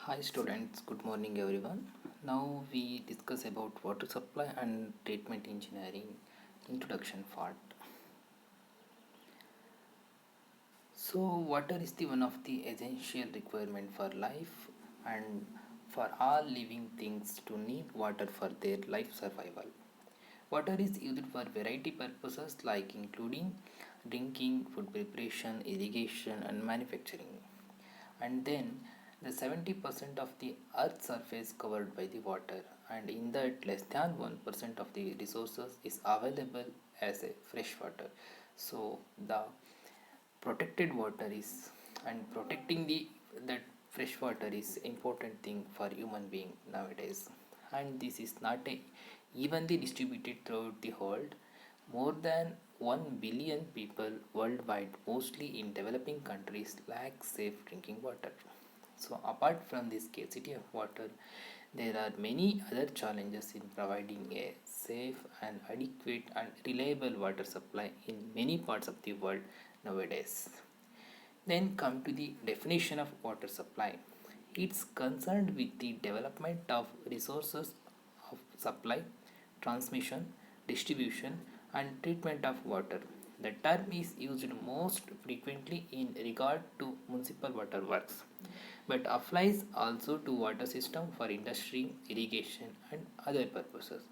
Hi students, good morning everyone. Now we discuss about water supply and treatment engineering introduction part. So water is the one of the essential requirement for life and for all living things to need water for their life survival. Water is used for variety purposes like including drinking, food preparation, irrigation and manufacturing. And then the 70% of the earth's surface covered by the water, and in that less than 1% of the resources is available as a fresh water. So the protected water is, and protecting the that fresh water is important thing for human being nowadays. And this is not a evenly distributed throughout the world. More than 1 billion people worldwide, mostly in developing countries, lack safe drinking water. So apart from the scarcity of water, there are many other challenges in providing a safe and adequate and reliable water supply in many parts of the world nowadays. Then come to the definition of water supply. It's concerned with the development of resources of supply, transmission, distribution, and treatment of water. The term is used most frequently in regard to municipal water works, but applies also to water system for industry, irrigation, and other purposes.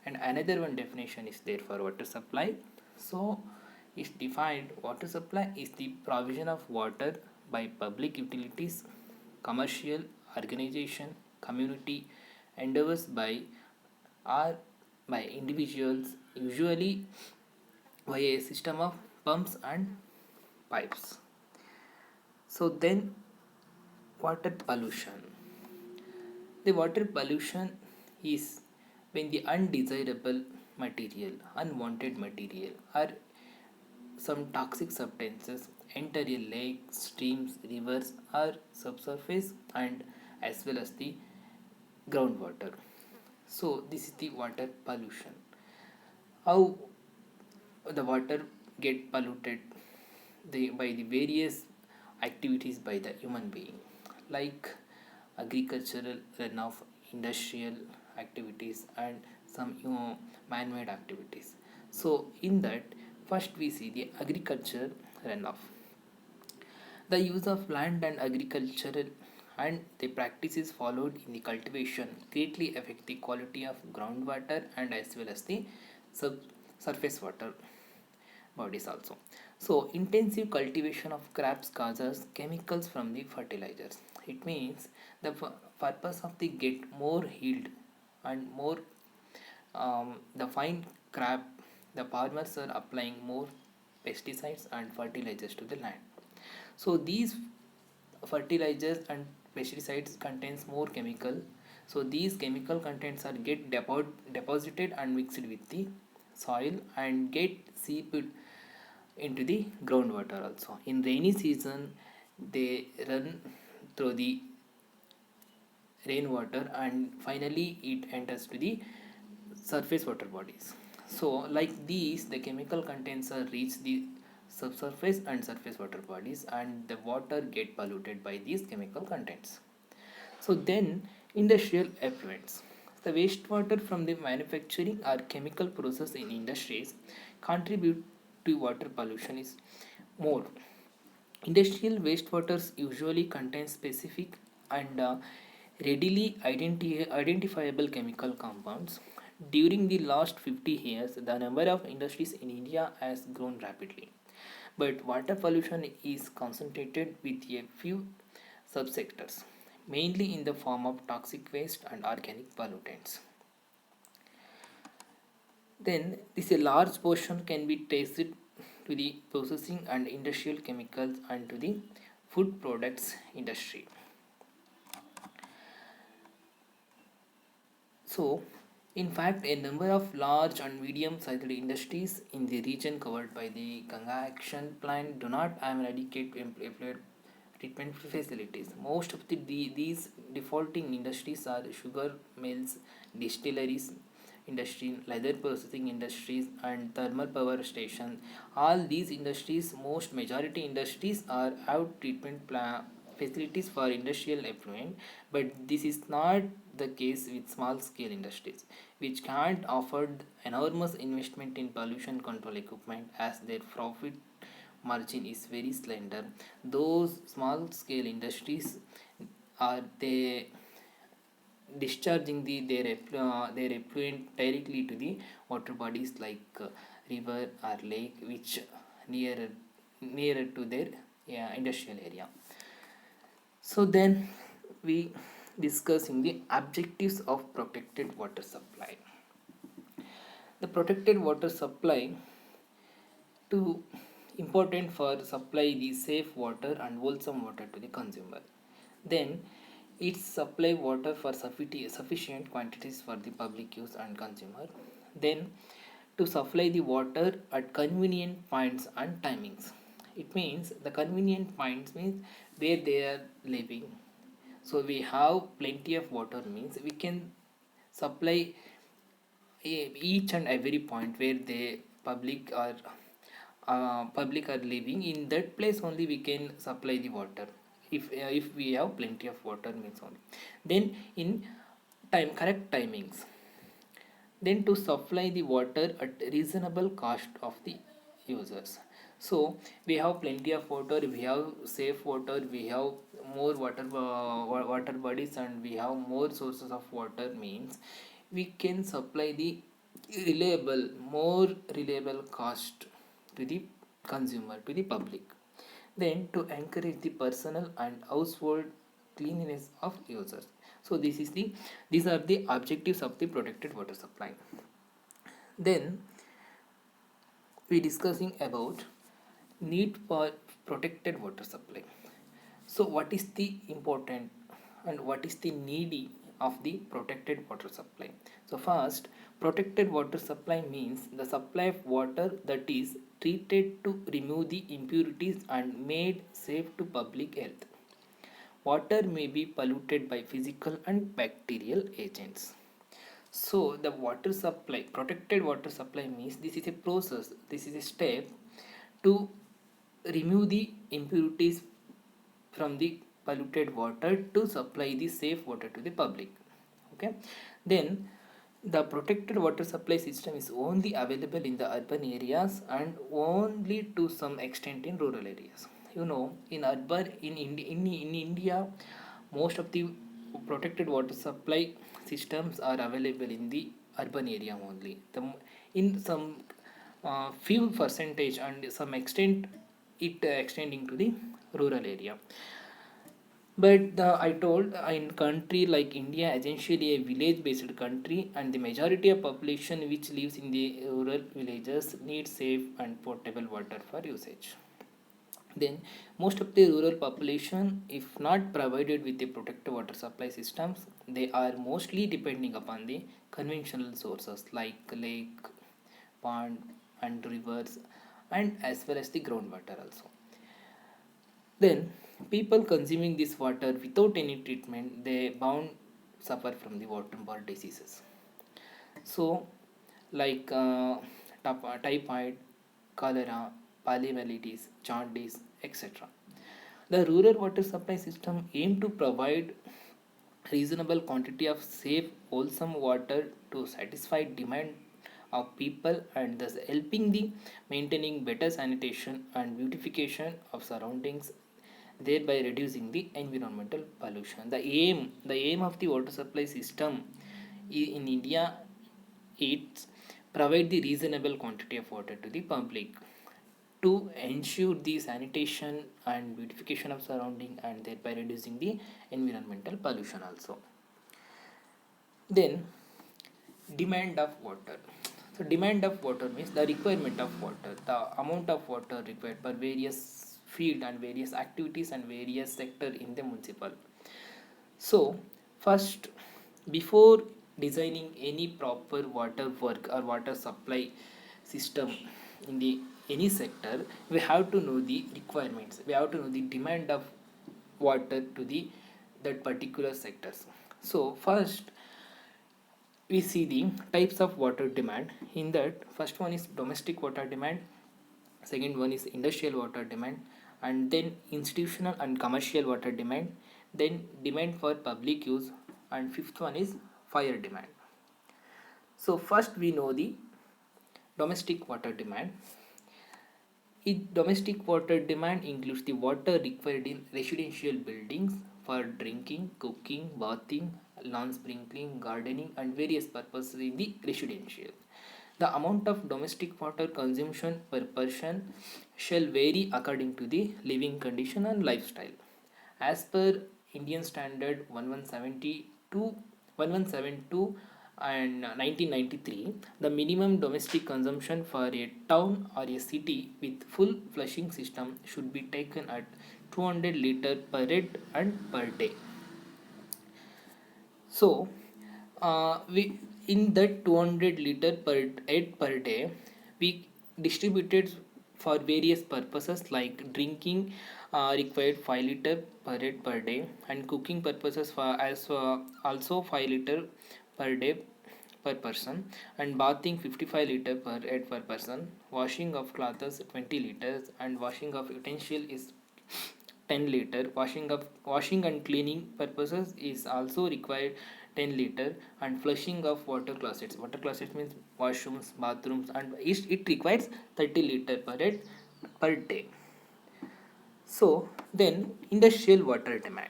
And another one definition is there for water supply. So it's defined water supply is the provision of water by public utilities, commercial organization, community endeavors by or by individuals, usually via a system of pumps and pipes. So then water pollution. The water pollution is when the undesirable material, unwanted material, or some toxic substances enter a lake, streams, rivers, or subsurface, and as well as the groundwater. So this is the water pollution. How the water get polluted by the various activities by the human being, like agricultural runoff, industrial activities, and some man-made activities. So in that, first we see the agriculture runoff. The use of land and agricultural and the practices followed in the cultivation greatly affect the quality of groundwater and as well as the sub surface water bodies also. So intensive cultivation of crops causes chemicals from the fertilizers. It means the purpose of the get more yield and more the fine crop, the farmers are applying more pesticides and fertilizers to the land. So these fertilizers and pesticides contains more chemical. So these chemical contents are get deposited and mixed with the soil and get seeped into the groundwater also. In rainy season, they run through the rainwater and finally it enters to the surface water bodies. So like these, the chemical contents are reach the subsurface and surface water bodies and the water get polluted by these chemical contents. So then industrial effluents. The wastewater from the manufacturing or chemical process in industries contribute to water pollution is more. Industrial wastewaters usually contain specific and readily identifiable chemical compounds. During the last 50 years, the number of industries in India has grown rapidly. But water pollution is concentrated with a few subsectors, mainly in the form of toxic waste and organic pollutants. Then, this a large portion can be traced to the processing and industrial chemicals and to the food products industry. So, in fact, a number of large and medium-sized industries in the region covered by the Ganga Action Plan do not have adequate effluent treatment facilities. Most of these defaulting industries are sugar mills, distilleries, industry, leather processing industries, and thermal power stations. All these industries, most majority industries, are have treatment facilities for industrial effluent, but this is not the case with small scale industries, which can't afford enormous investment in pollution control equipment as their profit margin is very slender. Those small scale industries are they discharging their effluent directly to the water bodies like river or lake, which nearer nearer to their, yeah, industrial area. So then we discussing the objectives of protected water supply. The protected water supply to important for supply the safe water and wholesome water to the consumer. Then it supply water for sufficient quantities for the public use and consumer. Then to supply the water at convenient points and timings. It means the convenient points means where they are living. So we have plenty of water means we can supply each and every point where the public are living. In that place only we can supply the water, if we have plenty of water means only. Then in correct timings, then to supply the water at reasonable cost of the users. So we have plenty of water, we have safe water, we have more water bodies, and we have more sources of water means we can supply the more reliable cost to the consumer, to the public. Then to encourage the personal and household cleanliness of users. So these are the objectives of the protected water supply. Then we discussing about need for protected water supply. So what is the important and what is the needy of the protected water supply? So first, protected water supply means the supply of water that is treated to remove the impurities and made safe to public health. Water may be polluted by physical and bacterial agents. So the water supply, protected water supply means this is a process, this is a step to remove the impurities from the polluted water to supply the safe water to the public. Okay. Then the protected water supply system is only available in the urban areas and only to some extent in rural areas. You know, in urban in India, most of the protected water supply systems are available in the urban area only. In some few percentage and some extent it extending to the rural area. But I told in country like India, essentially a village-based country, and the majority of population which lives in the rural villages need safe and potable water for usage. Then most of the rural population, if not provided with the protected water supply systems, they are mostly depending upon the conventional sources like lake, pond, and rivers, and as well as the groundwater also. Then people consuming this water without any treatment, they bound suffer from the waterborne diseases. So like typhoid, cholera, poliomyelitis, jaundice, etc. The rural water supply system aim to provide reasonable quantity of safe, wholesome water to satisfy demand of people, and thus helping the maintaining better sanitation and beautification of surroundings, thereby reducing the environmental pollution. The aim of the water supply system in India, it's provide the reasonable quantity of water to the public to ensure the sanitation and beautification of surrounding, and thereby reducing the environmental pollution also. Then demand of water. So demand of water means the requirement of water, the amount of water required per various field and various activities and various sector in the municipal. So first, before designing any proper water work or water supply system in the any sector, we have to know the requirements, we have to know the demand of water to the that particular sectors. So first we see the types of water demand. In that, first one is domestic water demand, second one is industrial water demand, and then institutional and commercial water demand, then demand for public use, and fifth one is fire demand. So first we know the domestic water demand. Domestic water demand includes the water required in residential buildings for drinking, cooking, bathing, lawn sprinkling, gardening, and various purposes in the residential. The amount of domestic water consumption per person shall vary according to the living condition and lifestyle. As per Indian Standard 1172 and 1993, the minimum domestic consumption for a town or a city with full flushing system should be taken at 200 liter per head and per day. So, we in that 200 liter per head per day, we distributed for various purposes like drinking required 5 liter per head per day, and cooking purposes for as also 5 liter per day per person, and bathing 55 liter per head per person, washing of clothes 20 liters, and washing of utensil is 10 liter. Washing and cleaning purposes is also required 10 liter, and flushing of water closets means washrooms, bathrooms, and it requires 30 liter per head per day. So then industrial water demand.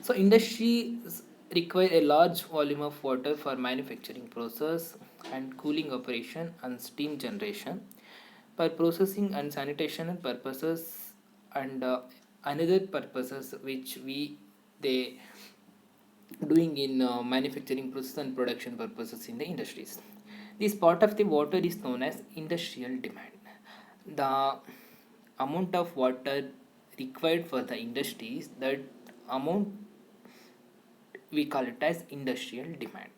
So industries require a large volume of water for manufacturing process and cooling operation and steam generation, for processing and sanitation purposes, and another purposes which we they doing in manufacturing process and production purposes in the industries. This part of the water is known as industrial demand. The amount of water required for the industries, that amount we call it as industrial demand.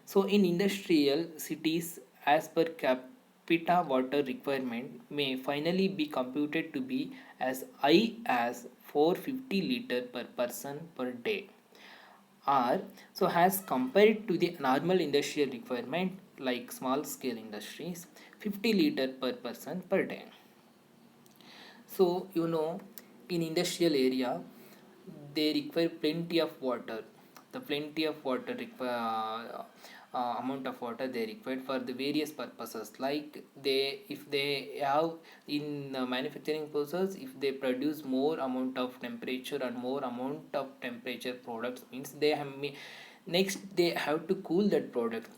So in industrial cities, as per capita water requirement may finally be computed to be as high as 450 liter per person per day, or so as compared to the normal industrial requirement like small scale industries 50 liter per person per day. So in industrial area they require plenty of water. The plenty of water require amount of water they require for the various purposes, like they if they have in manufacturing process, if they produce more amount of temperature and more amount of temperature products means they have next they have to cool that product,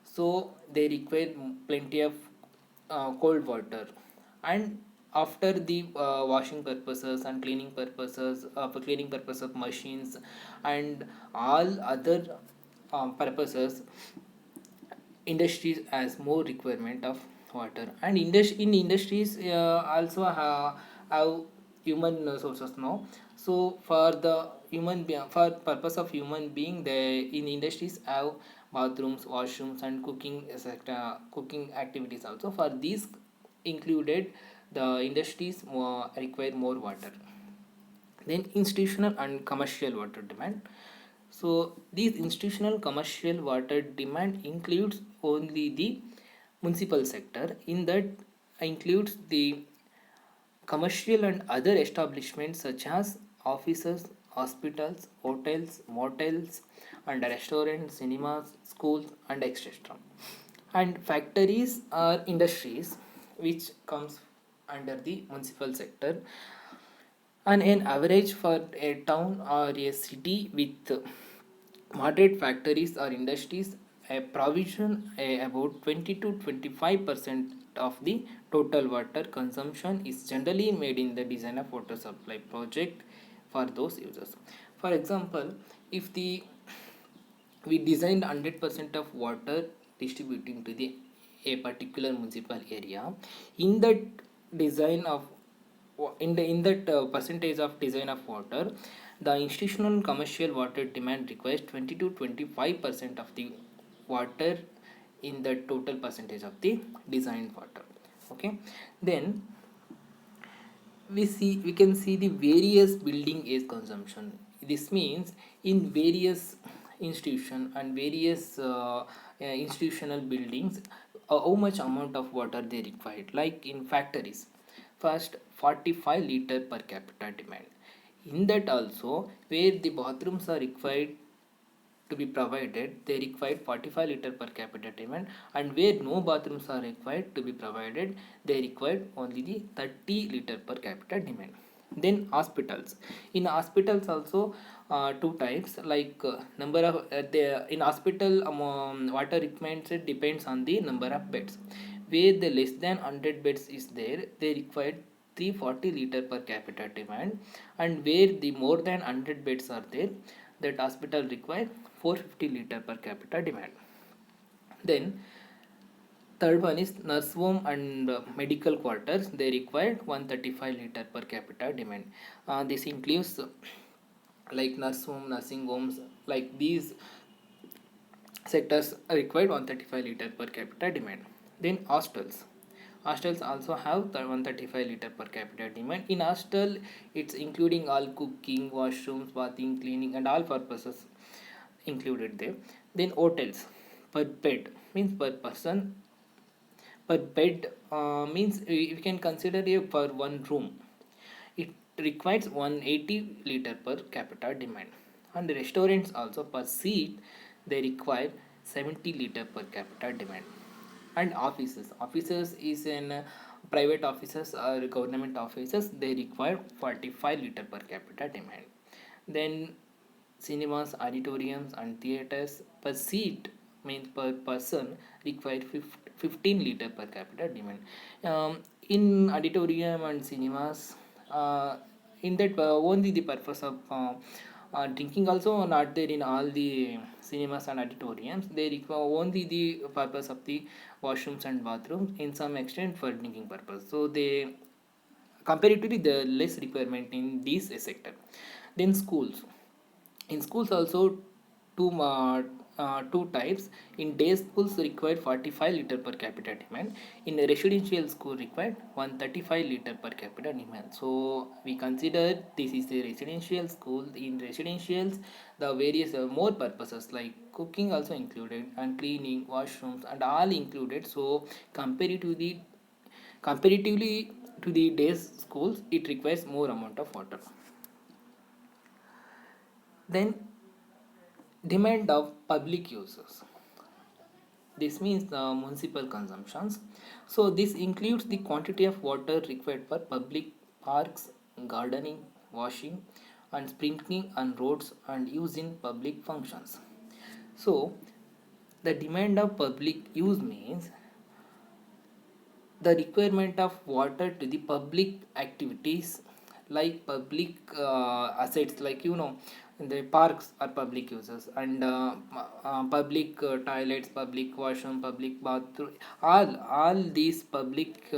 so they require plenty of cold water. And after the washing purposes and cleaning purposes, for cleaning purpose of machines and all other purposes, industries has more requirement of water. And in industries also have human sources now. So for the for purpose of human being, they in industries have bathrooms, washrooms, and cooking etc. Cooking activities also. For these included, the industries require more water. Then institutional and commercial water demand. So these institutional commercial water demand includes only the municipal sector. In that includes the commercial and other establishments such as offices, hospitals, hotels, motels, and restaurants, cinemas, schools, and etc. And factories are industries which comes under the municipal sector. And an average for a town or a city with moderate factories or industries, a provision about 20 to 25% of the total water consumption is generally made in the design of water supply project for those users. For example, if the we designed 100% of water distributing to the a particular municipal area, in that design of in that percentage of design of water, the institutional and commercial water demand requires 20 to 25% of the water in the total percentage of the designed water. Okay, then we can see the various building age consumption. This means in various institution and various institutional buildings, how much amount of water they required. Like in factories, first 45 liter per capita demand. In that also, where the bathrooms are required to be provided, they require 45 liter per capita demand, and where no bathrooms are required to be provided, they require only the 30 liter per capita demand. Then hospitals. In hospitals also, two types, like number of in hospital, water requirements, it depends on the number of beds. Where the less than 100 beds is there, they require 340 liter per capita demand, and where the more than 100 beds are there, that hospital require 450 liter per capita demand. Then third one is nurse home and medical quarters, they require 135 liter per capita demand. This includes like nurse home, nursing homes, like these sectors required 135 liter per capita demand. Then hostels also have the 135 liter per capita demand. In hostel, it's including all cooking, washrooms, bathing, cleaning, and all purposes included there. Then hotels, per bed means per person, per bed means we can consider a per one room, it requires 180 liter per capita demand. And restaurants also, per seat they require 70 liter per capita demand. And offices is in private offices or government offices, they require 45 liter per capita demand. Then cinemas, auditoriums, and theaters, per seat means per person require 15 liter per capita demand. In auditorium and cinemas, in that only the purpose of drinking also not there in all the cinemas and auditoriums, they require only the purpose of the washrooms and bathrooms, in some extent for drinking purpose, so they comparatively the less requirement in this sector. Then schools. In schools also, two types. In day schools required 45 liter per capita demand. In a residential school required 135 liter per capita demand. So we consider this is a residential school. In residentials, the various more purposes like cooking also included, and cleaning, washrooms, and all included. So comparatively to the day schools, it requires more amount of water. Then demand of public uses, this means the municipal consumptions. So this includes the quantity of water required for public parks, gardening, washing, and sprinkling on roads, and use in public functions. So the demand of public use means the requirement of water to the public activities, like public assets, like the parks are public uses, and public toilets, public washroom, public bathroom, all these public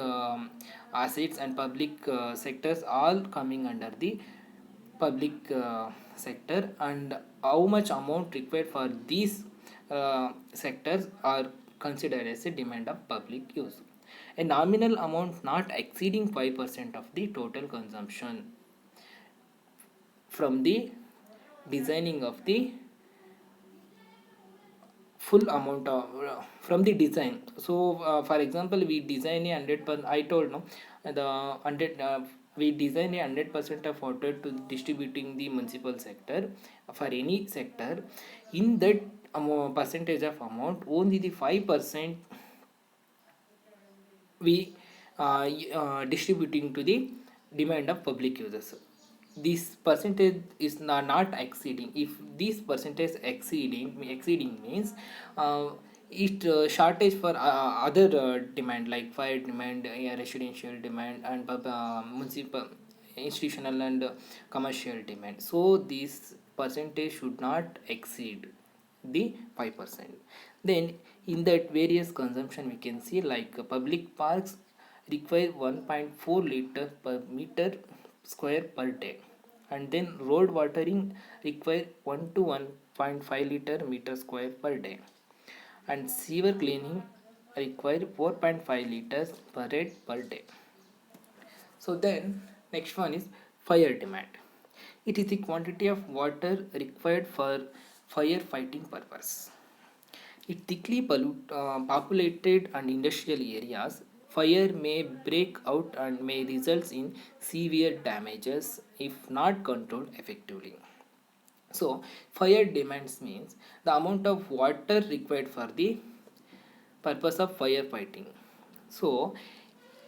assets and public sectors all coming under the public sector, and how much amount required for these sectors are considered as a demand of public use. A nominal amount not exceeding 5% of the total consumption from the designing of the full amount of from the design. So for example, we design a 100%, I told no, the 100 we design a 100% of water to distributing the municipal sector. For any sector, in that percentage of amount, only the 5% we distributing to the demand of public users. This percentage is not exceeding. If this percentage exceeding means it shortage for other demand, like fire demand, residential demand, and municipal, institutional, and commercial demand. So this percentage should not exceed the 5%. Then in that various consumption we can see, like public parks require 1.4 liter per meter square per day, and then road watering require 1 to 1.5 liter meter square per day, and sewer cleaning require 4.5 liters per head per day. So then next one is fire demand. It is the quantity of water required for fire fighting purpose. In thickly populated and industrial areas, fire may break out and may result in severe damages if not controlled effectively. So, fire demands means the amount of water required for the purpose of firefighting. So,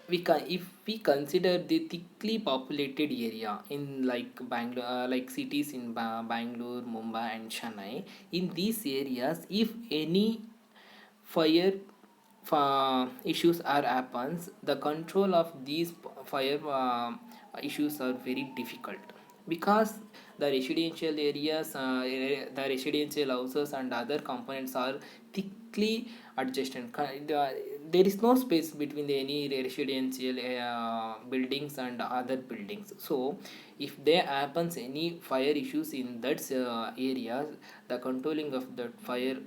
we can if we consider the thickly populated area in like Bangalore, like cities in Bangalore, Mumbai, and Chennai. In these areas, if any fire issues are happens, the control of these fire issues are very difficult because the residential areas, the residential houses and other components are thickly adjacent. There is no space between any residential buildings and other buildings. So if there happens any fire issues in that area, the controlling of that fire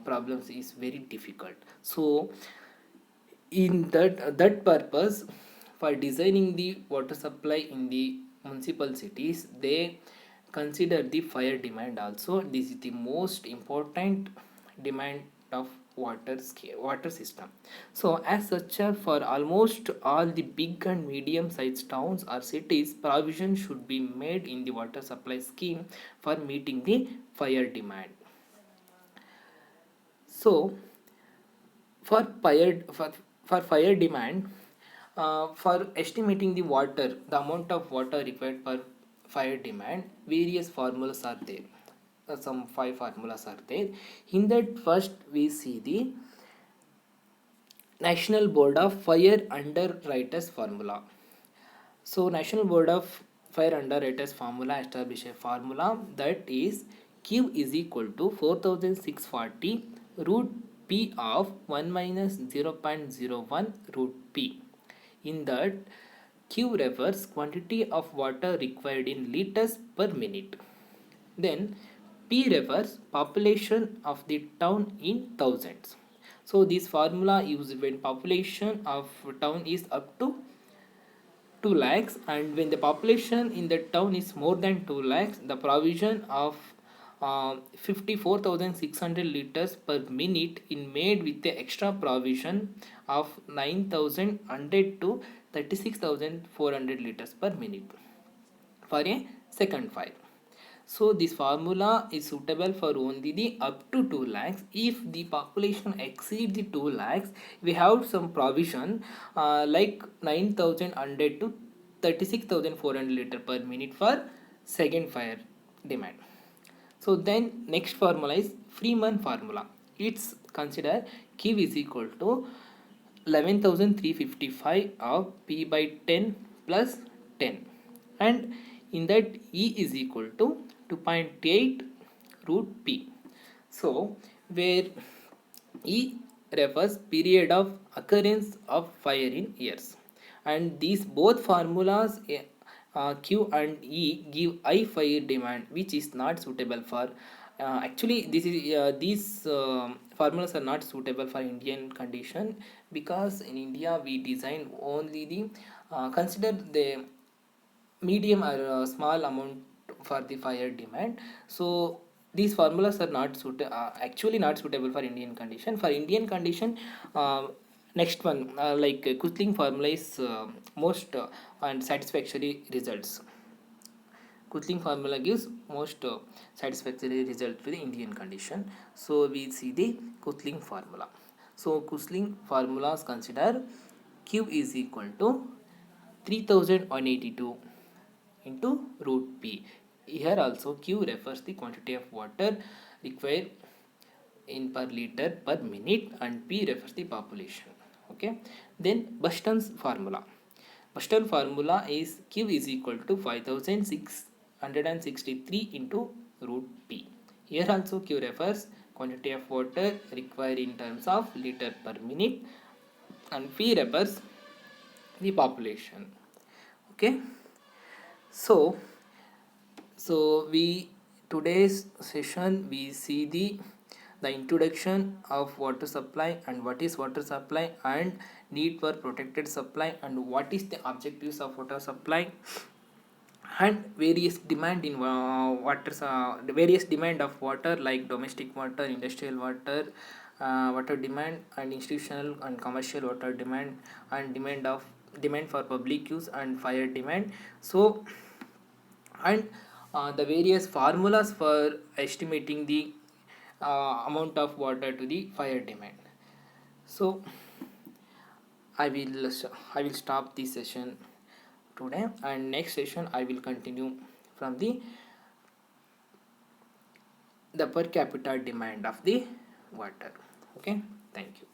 problems is very difficult. So in that purpose, for designing the water supply in the municipal cities, they consider the fire demand also. This is the most important demand of water system. So as such, for almost all the big and medium sized towns or cities, provision should be made in the water supply scheme for meeting the fire demand. So for fire demand, for estimating the amount of water required per fire demand, various formulas are there. Some five formulas are there. In that, first we see the National Board of Fire Underwriters formula. So National Board of Fire Underwriters formula establish a formula that is Q is equal to 4640 root P of 1 minus 0.01 root P. In that, Q refers quantity of water required in liters per minute. Then P refers population of the town in thousands. So this formula used when population of town is up to 2 lakhs, and when the population in the town is more than 2 lakhs, the provision of 54,600 liters per minute in made with the extra provision of 9,100 to 36,400 liters per minute for a second fire. So this formula is suitable for only the up to 2 lakhs. If the population exceeds the 2 lakhs, we have some provision like 9,100 to 36,400 liter per minute for second fire demand. So then next formula is Freeman formula. It's consider Q is equal to 11,355 of P by 10 plus 10, and in that E is equal to 2.8 root P. So where E refers period of occurrence of fire in years, and these both formulas Q and E give I fire demand, which is not suitable for actually these formulas are not suitable for Indian condition, because in India we design only the consider the medium or small amount for the fire demand. So these formulas are not actually not suitable for Indian condition. For Indian condition, next one like Kutling formula is most and satisfactory results. Kutling formula gives most satisfactory result to the Indian condition. So we see the Kutling formula. So Kutling formulas consider Q is equal to 3182 into root P. Here also Q refers the quantity of water required in per liter per minute, and P refers the population. Okay. Then Buxton's formula. Buxton formula is Q is equal to 5663 into root P. Here also Q refers quantity of water required in terms of liter per minute, and P refers the population. Okay. So we today's session we see the introduction of water supply and what is water supply and need for protected supply and what is the objectives of water supply and various demand in the various demand of water like domestic water, industrial water, water demand and institutional and commercial water demand, and demand for public use and fire demand. So, and the various formulas for estimating the amount of water to the fire demand. So I will stop this session today, and next session I will continue from the per capita demand of the water. Okay, thank you.